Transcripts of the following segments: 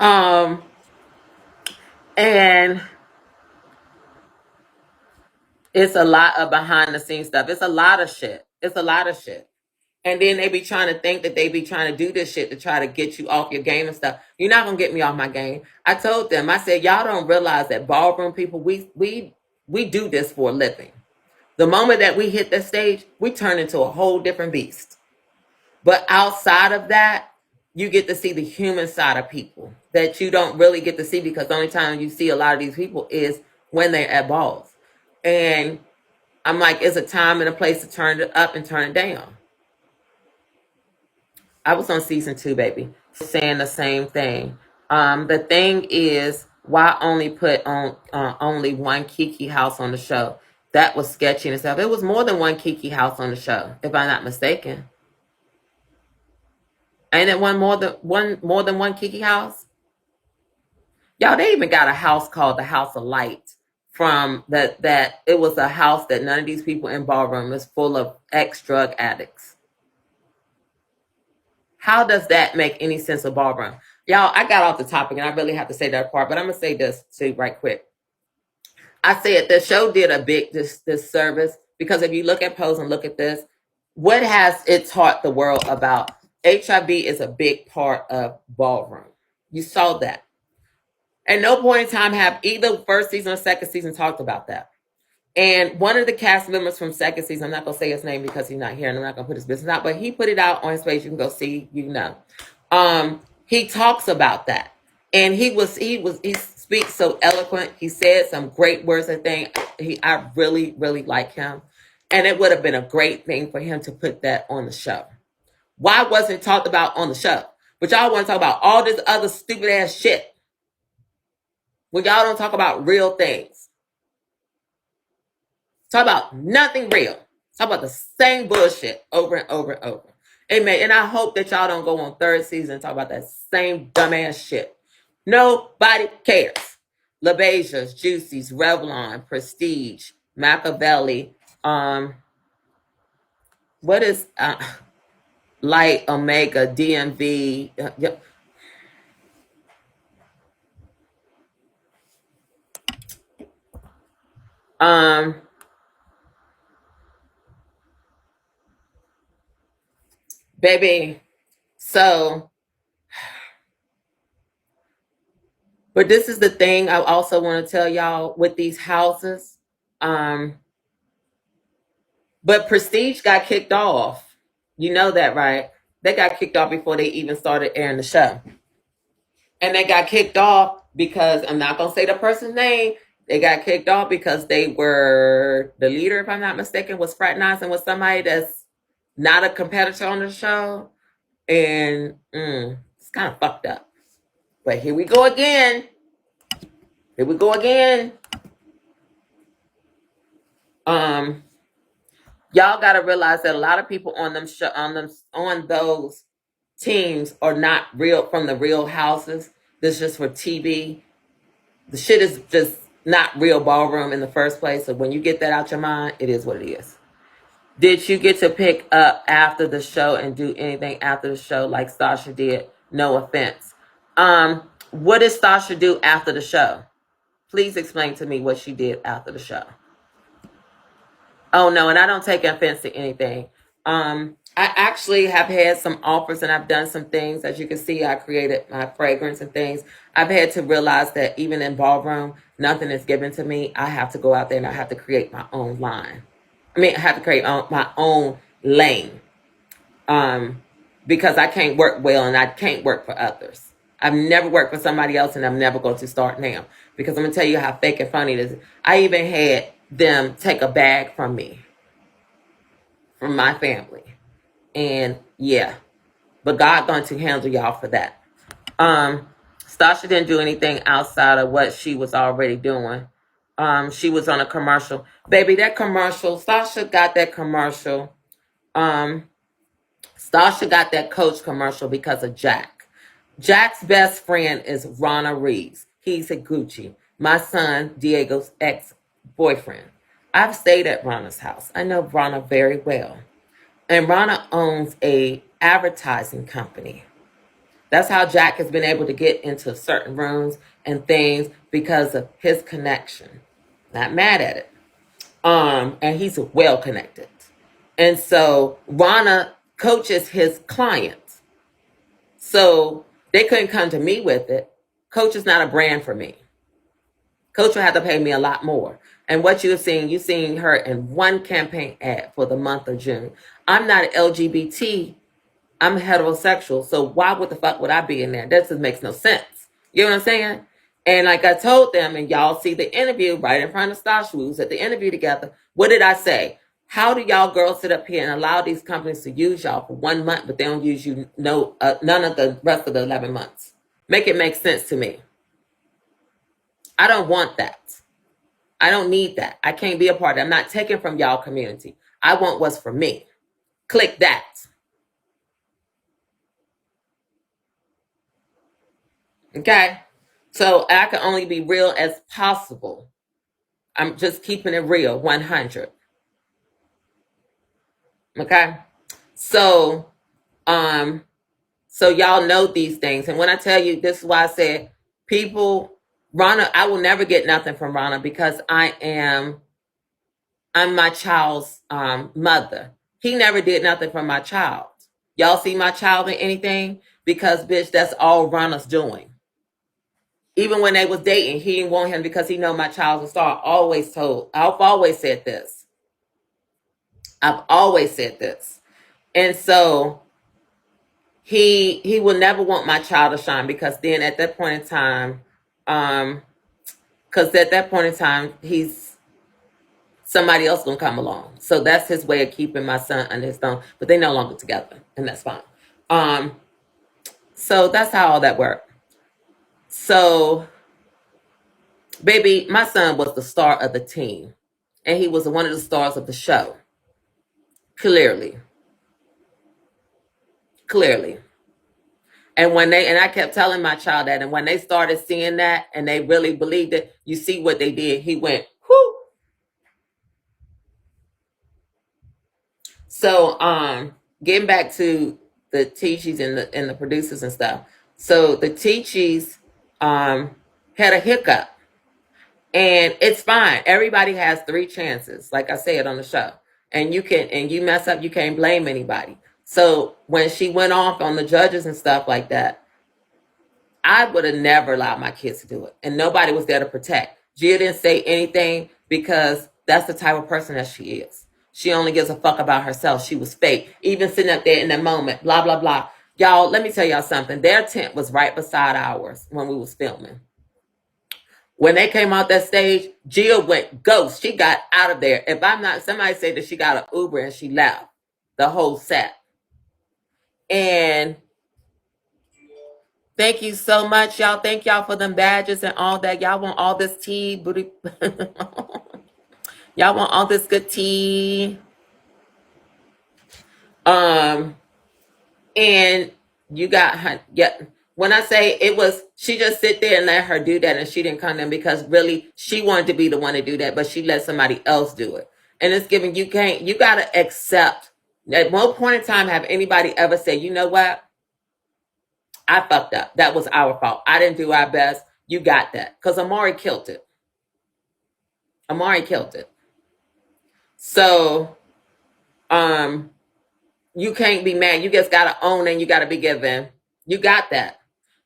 um, and it's a lot of behind the scenes stuff. It's a lot of shit. It's a lot of shit. And then they be trying to think that they be trying to do this shit to try to get you off your game and stuff. You're not gonna get me off my game. I told them, I said, y'all don't realize that ballroom people, we do this for a living. The moment that we hit the stage, we turn into a whole different beast. But outside of that, you get to see the human side of people that you don't really get to see, because the only time you see a lot of these people is when they're at balls. And I'm like, it's a time and a place to turn it up and turn it down. I was on season 2, baby, saying the same thing. The thing is, why only put on only one Kiki house on the show? That was sketchy and stuff. It was more than one Kiki house on the show, if I'm not mistaken. Ain't it one Kiki house? Y'all, they even got a house called the House of Light, from that it was a house that none of these people in ballroom is full of ex-drug addicts. How does that make any sense of ballroom? Y'all, I got off the topic and I really have to say that part, but I'm gonna say this too right quick. I said the show did a big disservice, because if you look at Pose and look at this, what has it taught the world about HIV is a big part of ballroom. You saw that. At no point in time have either first season or second season talked about that. And one of the cast members from second season, I'm not gonna say his name because he's not here, and I'm not gonna put his business out, but he put it out on his page. You can go see, you know. He talks about that, and he speaks so eloquent. He said some great words. I really like him, and it would have been a great thing for him to put that on the show. Why wasn't it talked about on the show? But y'all want to talk about all this other stupid ass shit when y'all don't talk about real things. Talk about nothing real. Talk about the same bullshit over and over and over. Amen. And I hope that y'all don't go on third season and talk about that same dumbass shit. Nobody cares. LaBeijas, Juicy's, Revlon, Prestige, Machiavelli, what is Light, Omega, DMV, baby. So, but this is the thing I also want to tell y'all with these houses. But Prestige got kicked off. You know that, right? They got kicked off before they even started airing the show. And they got kicked off because, I'm not going to say the person's name. They got kicked off because they were, the leader, if I'm not mistaken, was fraternizing with somebody that's not a competitor on the show. And it's kind of fucked up. But here we go again. Here we go again. Y'all got to realize that a lot of people on those teams are not real, from the real houses. This is just for TV. The shit is just not real ballroom in the first place. So when you get that out your mind, it is what it is. Did you get to pick up after the show and do anything after the show like Stasha did? No offense. What did Stasha do after the show? Please explain to me what she did after the show. Oh no, and I don't take offense to anything. I actually have had some offers and I've done some things. As you can see, I created my fragrance and things. I've had to realize that even in ballroom, nothing is given to me. I have to go out there and I have to create my own line. I have to create my own lane. Because I can't work well and I can't work for others. I've never worked for somebody else and I'm never going to start now. Because I'm going to tell you how fake and funny it is. I even had them take a bag from me, from my family. And yeah, but God going to handle y'all for that. Stasha didn't do anything outside of what she was already doing. She was on a commercial. Baby, that commercial, Stasha got that commercial. Stasha got that Coach commercial because of Jack. Jack's best friend is Ronna Reeves. He's at Gucci. My son, Diego's ex-boyfriend. I've stayed at Ronna's house. I know Ronna very well. And Ronna owns a advertising company That's how Jack has been able to get into certain rooms and things because of his connection. Not mad at it. And he's well connected. And so Rana coaches his clients. So they couldn't come to me with it. Coach is not a brand for me. Coach will have to pay me a lot more. And what you're seeing her in one campaign ad for the month of June. I'm not LGBT. I'm heterosexual. So why would the fuck would I be in there? That just makes no sense. You know what I'm saying? And like I told them, and y'all see the interview right in front of Stash, we was at the interview together. What did I say? How do y'all girls sit up here and allow these companies to use y'all for 1 month, but they don't use you none of the rest of the 11 months? Make it make sense to me. I don't want that. I don't need that. I can't be a part of it. I'm not taking from y'all community. I want what's for me. Click that. Okay? So I can only be real as possible. I'm just keeping it real, 100. Okay? So y'all know these things. And when I tell you, this is why I said Rana, I will never get nothing from Rana because I'm my child's mother. He never did nothing from my child. Y'all see my child in anything? Because bitch, that's all Rana's doing. Even when they was dating, he didn't want him because he know my child's a star. I've always said this. And so he will never want my child to shine because then at that point in time, he's somebody else gonna come along. So that's his way of keeping my son under his thumb. But they no longer together, and that's fine. So that's how all that worked. So, baby, my son was the star of the team, and he was one of the stars of the show. Clearly. And I kept telling my child that, and when they started seeing that and they really believed it, you see what they did. He went, whoo. So, getting back to the teachies and the producers and stuff. So the teachies had a hiccup, and it's fine. Everybody has 3 chances, like I said on the show, and you mess up, you can't blame anybody. So when she went off on the judges and stuff like that, I would have never allowed my kids to do it, and nobody was there to protect. Gia didn't say anything because that's the type of person that she is. She only gives a fuck about herself. She was fake, even sitting up there in that moment, blah, blah, blah. Y'all, let me tell y'all something. Their tent was right beside ours when we was filming. When they came out that stage, Gia went ghost. She got out of there. If I'm not, somebody said that she got an Uber and she left the whole set. And thank you so much, y'all. Thank y'all for them badges and all that. Y'all want all this tea, booty. Y'all want all this good tea. And you got her. Yeah. When I say it was, she just sit there and let her do that, and she didn't come in because really she wanted to be the one to do that, but she let somebody else do it. And it's giving you gotta accept. At one point in time, have anybody ever said, you know what? I fucked up. That was our fault. I didn't do our best. You got that. Because Amari killed it. So, you can't be mad. You just gotta own and you gotta be given. You got that.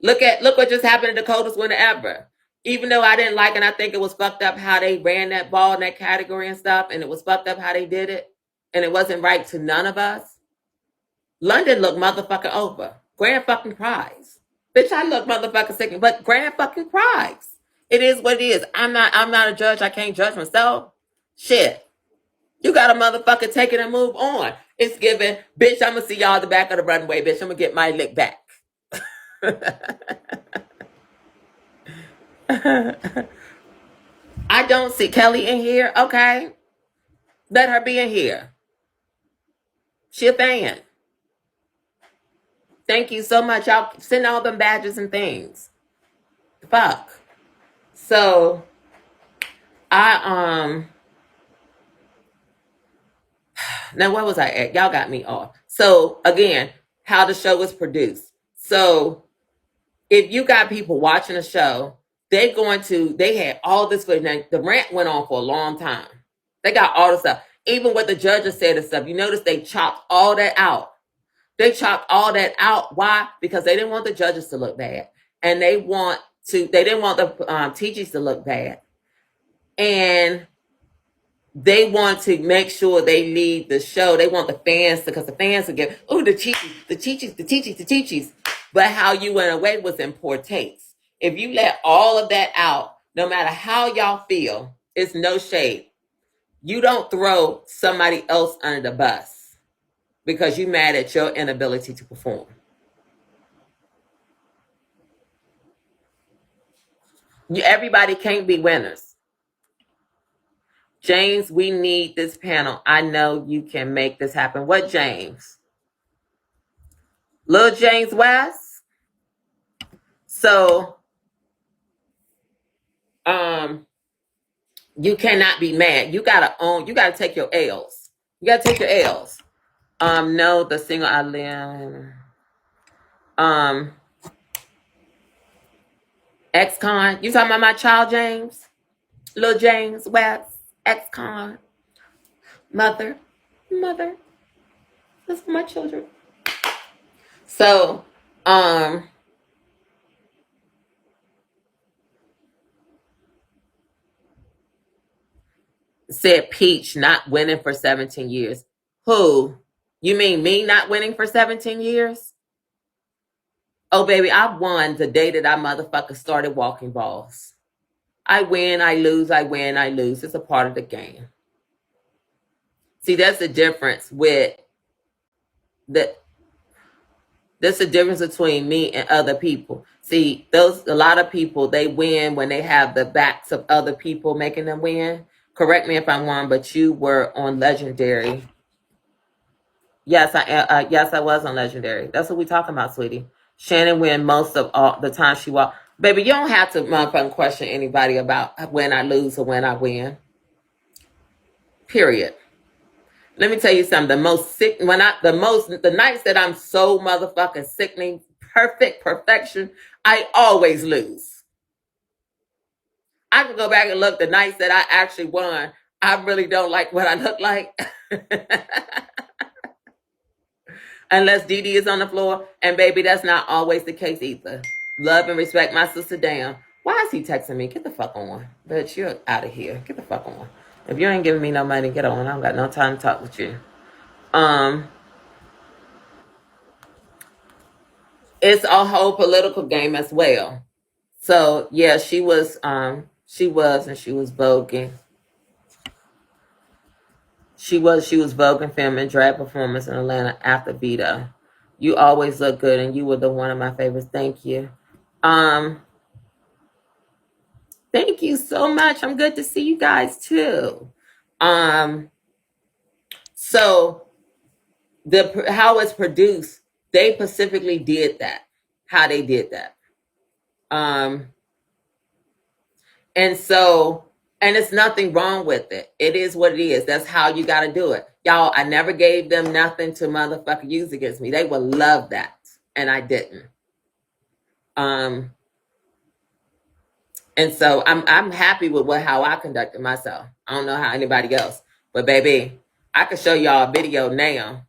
Look what just happened to Dakota's winner ever. Even though I didn't like and I think it was fucked up how they ran that ball in that category and stuff, and it was fucked up how they did it, and it wasn't right to none of us. London looked motherfucking over. Grand fucking prize. Bitch, I look motherfucking sick, but grand fucking prize. It is what it is. I'm not a judge. I can't judge myself. Shit. You got a motherfucker take it and move on. It's given, bitch, I'm gonna see y'all at the back of the runway, bitch. I'm gonna get my lick back. I don't see Kelly in here. Okay. Let her be in here. She a fan. Thank you so much. Y'all send all them badges and things. Fuck. So I now where was I at? Y'all got me off. So again, how the show was produced. So if you got people watching a show, they had all this footage. Now, the rant went on for a long time. They got all the stuff. Even what the judges said and stuff. You notice they chopped all that out. They chopped all that out. Why? Because they didn't want the judges to look bad. And they didn't want the teachers to look bad. And they want to make sure they lead the show. They want the fans because the fans will get, oh, the teachies. But how you went away was in poor taste. If you let all of that out, no matter how y'all feel, it's no shade. You don't throw somebody else under the bus because you're mad at your inability to perform. Everybody can't be winners. James, we need this panel. I know you can make this happen. What James? Lil James West? So, you cannot be mad. You gotta take your L's. You gotta take your L's. No, the single I live. Ex-con. You talking about my child, James? Lil James West, ex-con. Mother. That's for my children. So, said Peach not winning for 17 years. Who? You mean me not winning for 17 years? Oh, baby, I won the day that I motherfucker started walking balls. I win, I lose, I win, I lose. It's a part of the game. See, that's the difference with that's the difference between me and other people. See, a lot of people, they win when they have the backs of other people making them win. Correct me if I'm wrong, but you were on Legendary. Yes, I was on Legendary. That's what we talking about, sweetie. Shannon win most of all the time she walked. Baby, you don't have to motherfucking question anybody about when I lose or when I win. Period. Let me tell you something. The nights that I'm so motherfucking sickening, perfection, I always lose. I can go back and look the nights that I actually won. I really don't like what I look like. Unless Dee Dee is on the floor. And baby, that's not always the case either. Love and respect my sister down. Why is he texting me? Get the fuck on. Bitch, you're out of here. Get the fuck on. If you ain't giving me no money, get on. I don't got no time to talk with you. It's a whole political game as well. So yeah, she was voguing. She was voguing film and drag performance in Atlanta after Vito. You always look good and you were one of my favorites. Thank you. Thank you so much. I'm good to see you guys too. So how it's produced, they specifically did that. How they did that. And so, and it's nothing wrong with it. It is what it is. That's how you got to do it. Y'all, I never gave them nothing to motherfucker use against me. They would love that. And I didn't. And so I'm happy with how I conducted myself. I don't know how anybody else. But baby, I can show y'all a video now,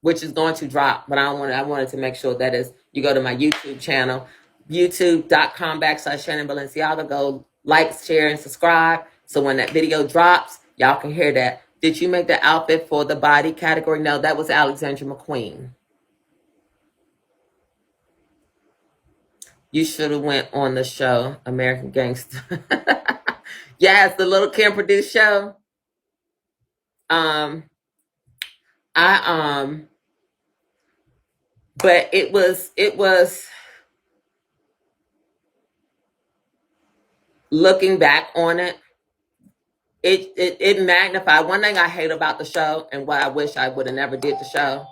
which is going to drop. But I wanted to make sure that you go to my YouTube channel, youtube.com/Shannon Balenciaga. Go like, share, and subscribe. So when that video drops, y'all can hear that. Did you make the outfit for the body category? No, that was Alexandra McQueen. You should have went on the show, American Gangster. Yes, the Little Kim produced show. But it was looking back on it, it magnified. One thing I hate about the show and what I wish I would have never did the show,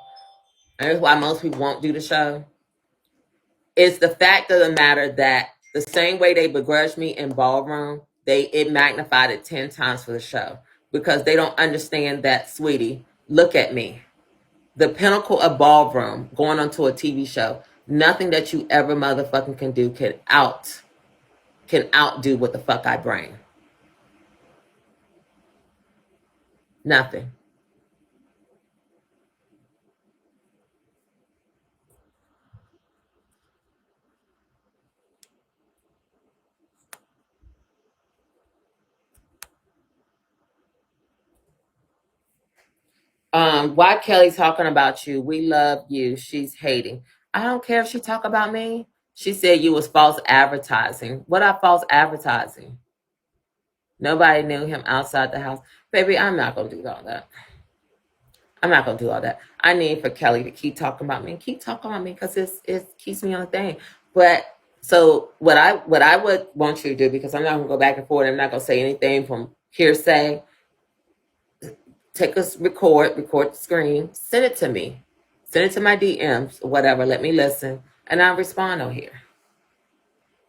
and that's why most people won't do the show, is the fact of the matter that the same way they begrudged me in ballroom, it magnified it 10 times for the show, because they don't understand that, sweetie, look at me. The pinnacle of ballroom, going onto a TV show, Nothing that you ever motherfucking can do can outdo what the fuck I bring. Nothing. Why Kelly talking about you? We love you. She's hating. I don't care if she talk about me. She said you was false advertising. What are false advertising? Nobody knew him outside the house. Baby, I'm not gonna do all that. I'm not gonna do all that. I need for Kelly to keep talking about me, keep talking about me, because it keeps me on the thing. But so what I would want you to do, because I'm not gonna go back and forth, I'm not gonna say anything from hearsay. Take a record the screen, send it to me, send it to my DMs, whatever. Let me listen, and I'll respond on here.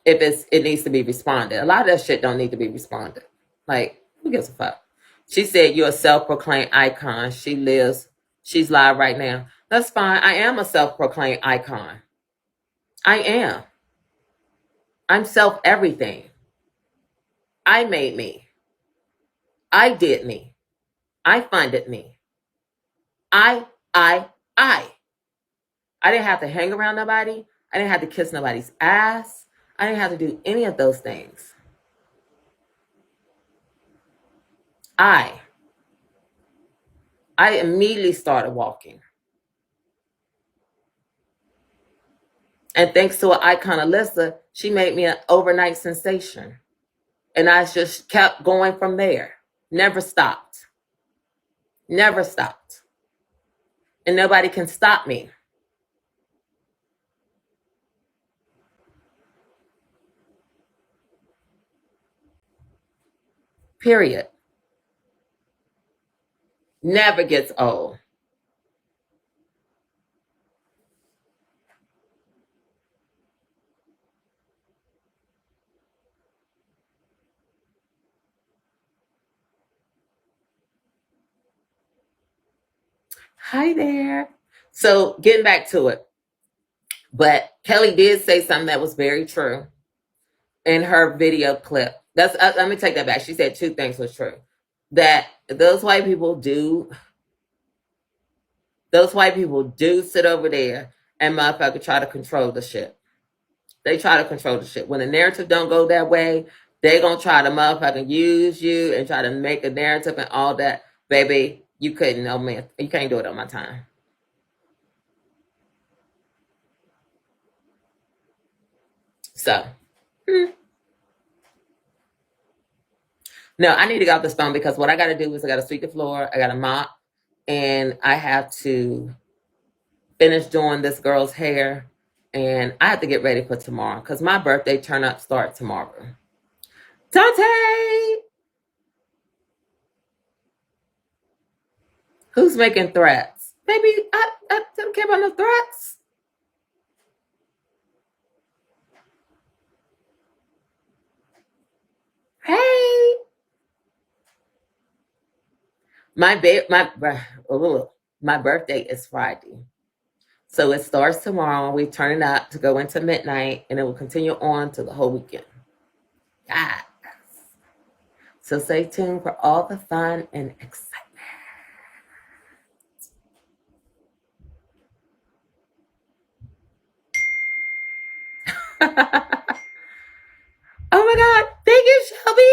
If it needs to be responded, a lot of that shit don't need to be responded. Like, who gives a fuck? She said you're a self-proclaimed icon. She's live right now. That's fine. I am a self-proclaimed icon. I am. I'm self everything. I made me. I did me. I funded me. I, I, I. I didn't have to hang around nobody. I didn't have to kiss nobody's ass. I didn't have to do any of those things. I immediately started walking. And thanks to an icon, Alyssa, she made me an overnight sensation. And I just kept going from there. Never stopped. Never stopped. And nobody can stop me. Period. Never gets old. Hi there. So getting back to it. But Kelly did say something that was very true in her video clip. Let me take that back. She said two things was true. That those white people do sit over there and motherfucker try to control the shit. They try to control the shit. When the narrative don't go that way, they gonna try to motherfucking use you and try to make a narrative and all that. Baby, you couldn't, oh man, you can't do it on my time. So, no, I need to get off this phone because what I got to do is I got to sweep the floor, I got to mop, and I have to finish doing this girl's hair, and I have to get ready for tomorrow because my birthday turn up start tomorrow. Tante, who's making threats? Baby, I don't care about no threats. Hey, my birthday is Friday. So it starts tomorrow. We turn it up to go into midnight, and it will continue on to the whole weekend. Yes. So stay tuned for all the fun and excitement. Oh my God. Thank you, Shelby.